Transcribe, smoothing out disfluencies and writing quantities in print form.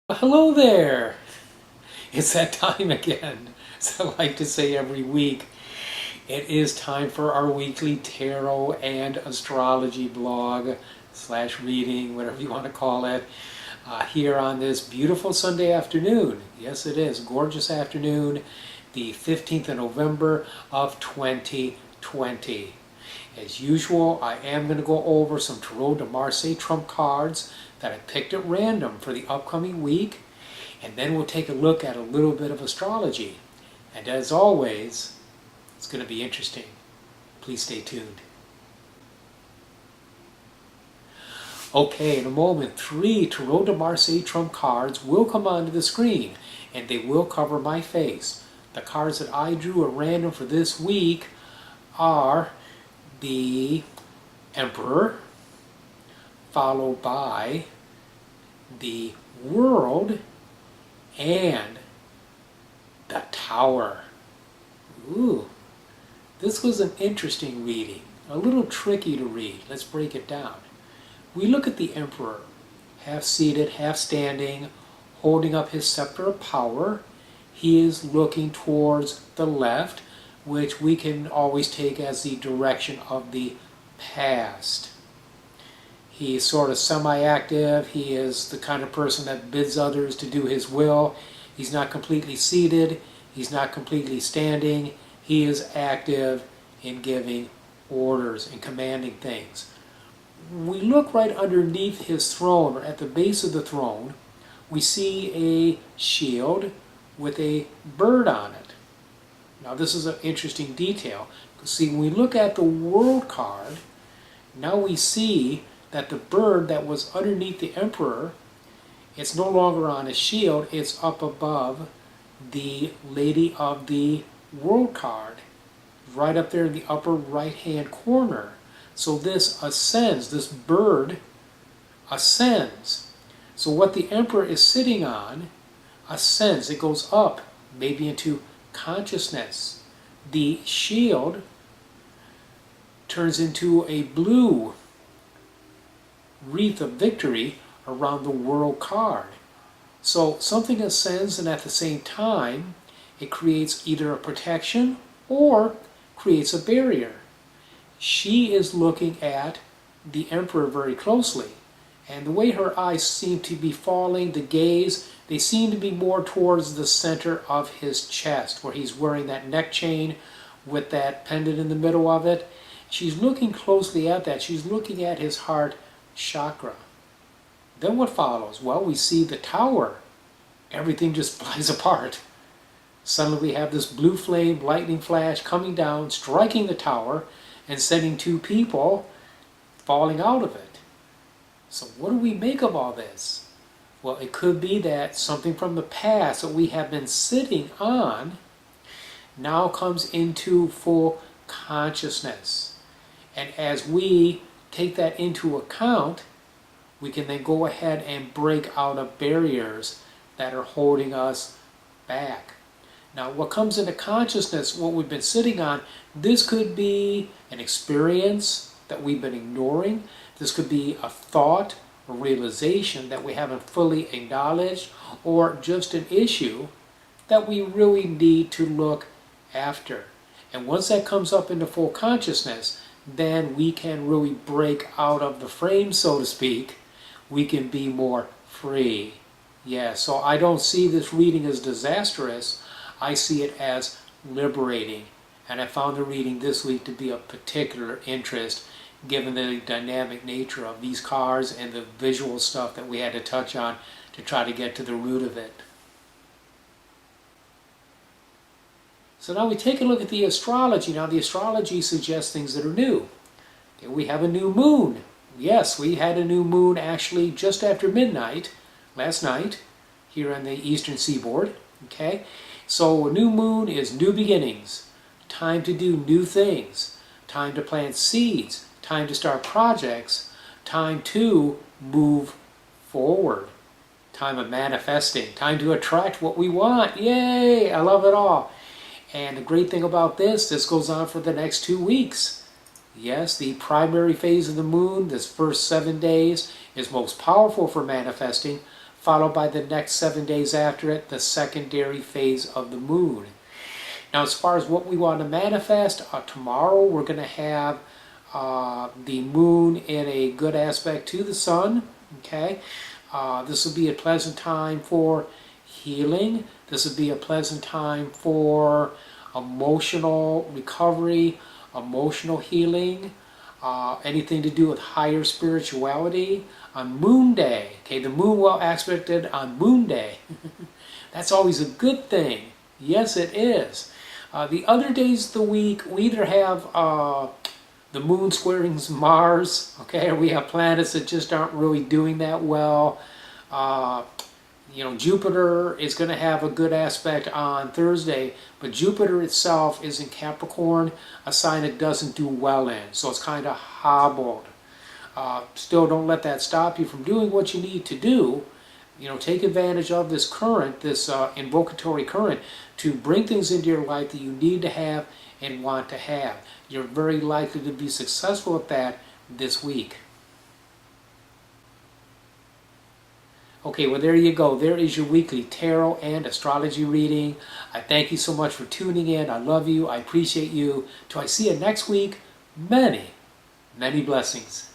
Hello there! It's that time again. As I like to say every week, it is time for our weekly tarot and astrology blog slash reading, whatever you want to call it, here on this beautiful Sunday afternoon. Yes, it is. Gorgeous afternoon, the 15th of November of 2020. As usual, I am going to go over some Tarot de Marseille trump cards that I picked at random for the upcoming week, and then we'll take a look at a little bit of astrology. And as always, it's going to be interesting. Please stay tuned. Okay, in a moment, 3 Tarot de Marseille trump cards will come onto the screen, and they will cover my face. The cards that I drew at random for this week are the Emperor, followed by the World, and the Tower. Ooh, this was an interesting reading, a little tricky to read. Let's break it down. We look at the Emperor, half seated, half standing, holding up his scepter of power. He is looking towards the left, which we can always take as the direction of the past. He's sort of semi-active. He is the kind of person that bids others to do his will. He's not completely seated. He's not completely standing. He is active in giving orders and commanding things. We look right underneath his throne, or at the base of the throne, we see a shield with a bird on it. Now this is an interesting detail. See, when we look at the World card, now we see that the bird that was underneath the Emperor, it's no longer on a shield, it's up above the Lady of the World card, right up there in the upper right-hand corner. So this ascends, this bird ascends. So what the Emperor is sitting on ascends, it goes up, maybe into consciousness. The shield turns into a blue wreath of victory around the World card. So something ascends, and at the same time it creates either a protection or creates a barrier. She is looking at the Emperor very closely, and the way her eyes seem to be falling, the gaze, they seem to be more towards the center of his chest, where he's wearing that neck chain with that pendant in the middle of it. She's looking closely at that. She's looking at his heart chakra. Then what follows? Well, we see the Tower. Everything just flies apart. Suddenly we have this blue flame, lightning flash coming down, striking the Tower, and sending 2 people falling out of it. So what do we make of all this? Well, it could be that something from the past that we have been sitting on now comes into full consciousness. And as we take that into account, we can then go ahead and break out of barriers that are holding us back. Now, what comes into consciousness, what we've been sitting on, this could be an experience that we've been ignoring. This could be a thought, a realization that we haven't fully acknowledged, or just an issue that we really need to look after. And once that comes up into full consciousness, then we can really break out of the frame, so to speak. We can be more free. Yeah, so I don't see this reading as disastrous. I see it as liberating. And I found the reading this week to be of particular interest, given the dynamic nature of these cards and the visual stuff that we had to touch on to try to get to the root of it. So now we take a look at the astrology. Now the astrology suggests things that are new. Okay, we have a new moon. Yes, we had a new moon actually just after midnight last night here on the eastern seaboard. Okay, so a new moon is new beginnings, time to do new things, time to plant seeds, time to start projects, time to move forward, time of manifesting, time to attract what we want. Yay! I love it all. And the great thing about this goes on for the next 2 weeks. Yes, the primary phase of the moon, this first 7 days, is most powerful for manifesting, followed by the next 7 days after it, the secondary phase of the moon. Now, as far as what we want to manifest, tomorrow we're going to have the moon in a good aspect to the sun. Okay, this will be a pleasant time for healing. This will be a pleasant time for emotional recovery, emotional healing, anything to do with higher spirituality. On Moon Day, okay, the moon well aspected on Moon Day. That's always a good thing. Yes, it is. The other days of the week, we either have the moon squaring Mars, okay, or we have planets that just aren't really doing that well. Jupiter is going to have a good aspect on Thursday, but Jupiter itself is in Capricorn, a sign it doesn't do well in, so it's kind of hobbled. Still, don't let that stop you from doing what you need to do. Take advantage of this current, this invocatory current, to bring things into your life that you need to have and want to have. You're very likely to be successful at that this week. Okay, well, there you go. There is your weekly tarot and astrology reading. I thank you so much for tuning in. I love you. I appreciate you. Till I see you next week, many, many blessings.